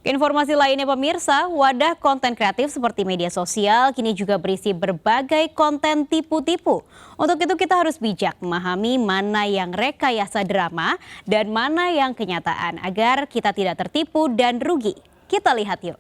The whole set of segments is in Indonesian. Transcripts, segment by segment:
Informasi lainnya pemirsa, wadah konten kreatif seperti media sosial kini juga berisi berbagai konten tipu-tipu. Untuk itu kita harus bijak memahami mana yang rekayasa drama dan mana yang kenyataan agar kita tidak tertipu dan rugi. Kita lihat yuk.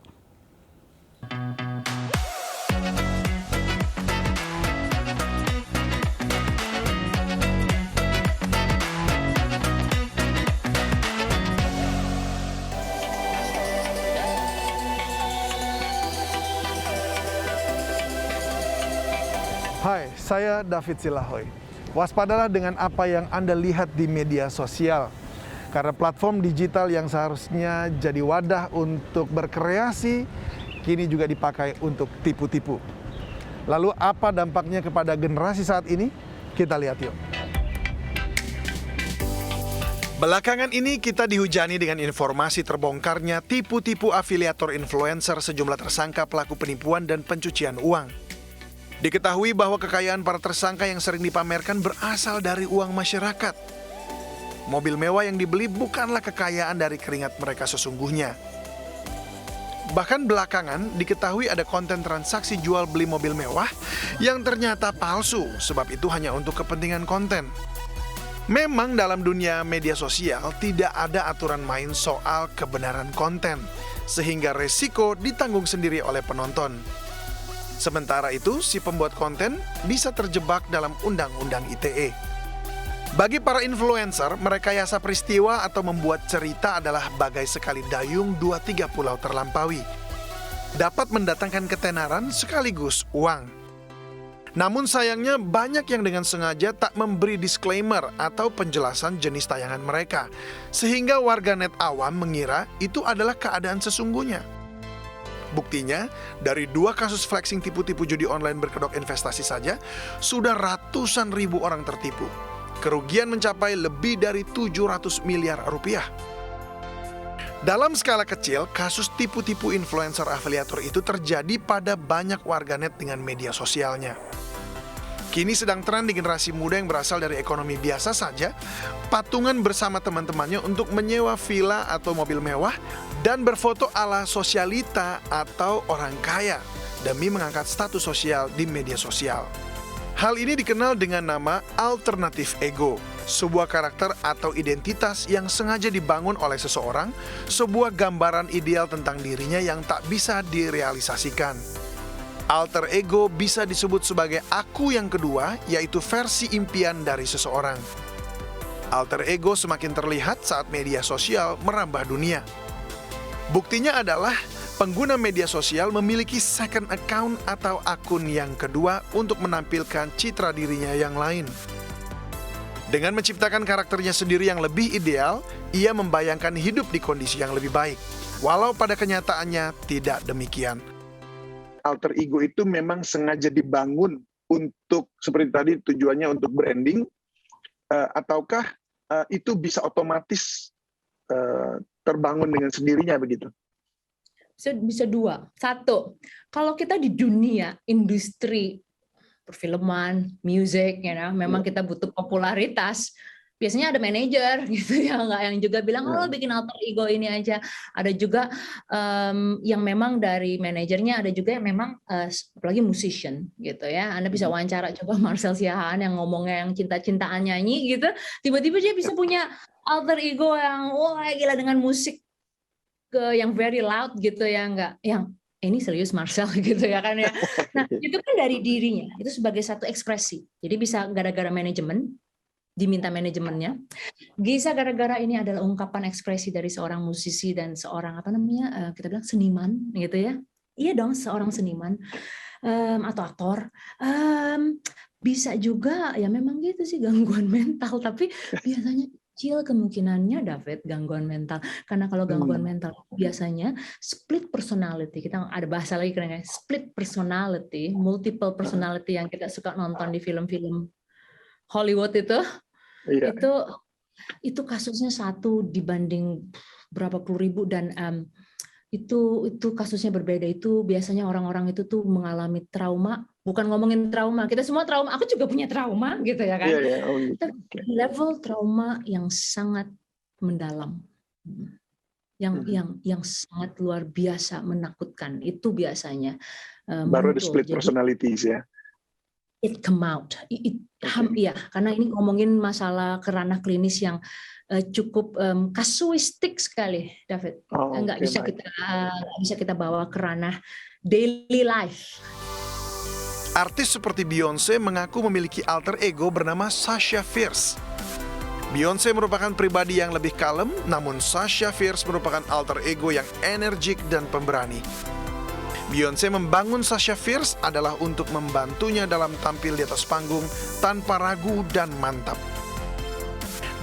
Hai, saya David Silahoy. Waspadalah dengan apa yang Anda lihat di media sosial. Karena platform digital yang seharusnya jadi wadah untuk berkreasi, kini juga dipakai untuk tipu-tipu. Lalu apa dampaknya kepada generasi saat ini? Kita lihat yuk. Belakangan ini kita dihujani dengan informasi terbongkarnya tipu-tipu afiliator influencer sejumlah tersangka pelaku penipuan dan pencucian uang. Diketahui bahwa kekayaan para tersangka yang sering dipamerkan berasal dari uang masyarakat. Mobil mewah yang dibeli bukanlah kekayaan dari keringat mereka sesungguhnya. Bahkan belakangan diketahui ada konten transaksi jual beli mobil mewah yang ternyata palsu, sebab itu hanya untuk kepentingan konten. Memang dalam dunia media sosial tidak ada aturan main soal kebenaran konten, sehingga resiko ditanggung sendiri oleh penonton. Sementara itu, si pembuat konten bisa terjebak dalam undang-undang ITE. Bagi para influencer, merekayasa peristiwa atau membuat cerita adalah bagai sekali dayung 2-3 pulau terlampaui. Dapat mendatangkan ketenaran sekaligus uang. Namun sayangnya banyak yang dengan sengaja tak memberi disclaimer atau penjelasan jenis tayangan mereka, sehingga warganet awam mengira itu adalah keadaan sesungguhnya. Buktinya, dari 2 kasus flexing tipu-tipu judi online berkedok investasi saja, sudah ratusan ribu orang tertipu. Kerugian mencapai lebih dari 700 miliar rupiah. Dalam skala kecil, kasus tipu-tipu influencer afiliator itu terjadi pada banyak warganet dengan media sosialnya. Kini sedang tren di generasi muda yang berasal dari ekonomi biasa saja, patungan bersama teman-temannya untuk menyewa villa atau mobil mewah dan berfoto ala sosialita atau orang kaya demi mengangkat status sosial di media sosial. Hal ini dikenal dengan nama alternatif ego, sebuah karakter atau identitas yang sengaja dibangun oleh seseorang, sebuah gambaran ideal tentang dirinya yang tak bisa direalisasikan. Alter ego bisa disebut sebagai aku yang kedua, yaitu versi impian dari seseorang. Alter ego semakin terlihat saat media sosial merambah dunia. Buktinya adalah pengguna media sosial memiliki second account atau akun yang kedua untuk menampilkan citra dirinya yang lain. Dengan menciptakan karakternya sendiri yang lebih ideal, ia membayangkan hidup di kondisi yang lebih baik, walau pada kenyataannya tidak demikian. Alter ego itu memang sengaja dibangun untuk seperti tadi tujuannya untuk branding, ataukah itu bisa otomatis terbangun dengan sendirinya begitu? Bisa 2. 1, kalau kita di dunia industri perfilman, musik, memang kita butuh popularitas. Biasanya ada manajer gitu ya, nggak yang juga bilang oh bikin alter ego ini aja. Ada juga yang memang dari manajernya, ada juga yang memang apalagi musician gitu ya. Anda bisa wawancara coba Marcel Siahaan yang ngomongnya yang cinta-cintaan nyanyi gitu, tiba-tiba dia bisa punya alter ego yang wah gila dengan musik yang very loud gitu ya, nggak yang ini serius Marcel gitu ya kan ya. Nah itu kan dari dirinya, itu sebagai satu ekspresi. Jadi bisa gara-gara manajemen, diminta manajemennya, bisa gara-gara ini adalah ungkapan ekspresi dari seorang musisi dan seorang kita bilang seniman gitu ya. Iya dong, seorang seniman atau aktor. Bisa juga ya memang gitu sih gangguan mental, tapi biasanya kecil kemungkinannya David gangguan mental, karena kalau gangguan mental biasanya split personality, kita ada bahasa lagi keren kayak split personality, multiple personality yang kita suka nonton di film-film Hollywood itu, iya. itu kasusnya 1 dibanding berapa puluh ribu dan itu kasusnya berbeda. Itu biasanya orang-orang itu tuh mengalami trauma, bukan ngomongin trauma, kita semua trauma, aku juga punya trauma gitu ya kan. Iya, oh gitu. Level trauma yang sangat mendalam. yang sangat luar biasa menakutkan. Itu biasanya Baru ada muncul. split Jadi personalities ya. it come out. Ya, karena ini ngomongin masalah kerana klinis yang cukup kasuistik sekali, David. Nggak bisa kita bawa ke ranah daily life. Artis seperti Beyonce mengaku memiliki alter ego bernama Sasha Fierce. Beyonce merupakan pribadi yang lebih kalem, namun Sasha Fierce merupakan alter ego yang energik dan pemberani. Beyonce membangun Sasha Fierce adalah untuk membantunya dalam tampil di atas panggung tanpa ragu dan mantap.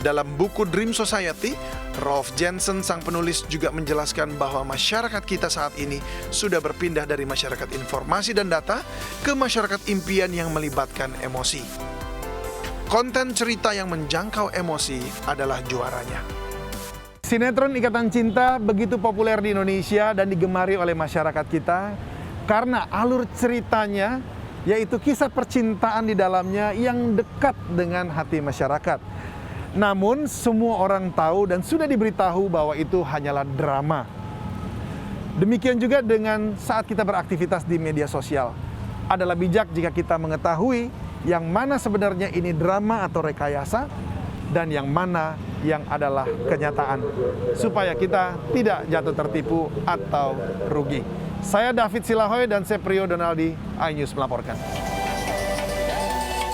Dalam buku Dream Society, Rolf Jensen, sang penulis, juga menjelaskan bahwa masyarakat kita saat ini sudah berpindah dari masyarakat informasi dan data ke masyarakat impian yang melibatkan emosi. Konten cerita yang menjangkau emosi adalah juaranya. Sinetron Ikatan Cinta begitu populer di Indonesia dan digemari oleh masyarakat kita karena alur ceritanya, yaitu kisah percintaan di dalamnya yang dekat dengan hati masyarakat. Namun semua orang tahu dan sudah diberitahu bahwa itu hanyalah drama. Demikian juga dengan saat kita beraktivitas di media sosial. Adalah bijak jika kita mengetahui yang mana sebenarnya ini drama atau rekayasa dan yang mana yang adalah kenyataan, supaya kita tidak jatuh tertipu atau rugi. Saya David Silahoy dan saya Priyo Donaldi, iNews melaporkan.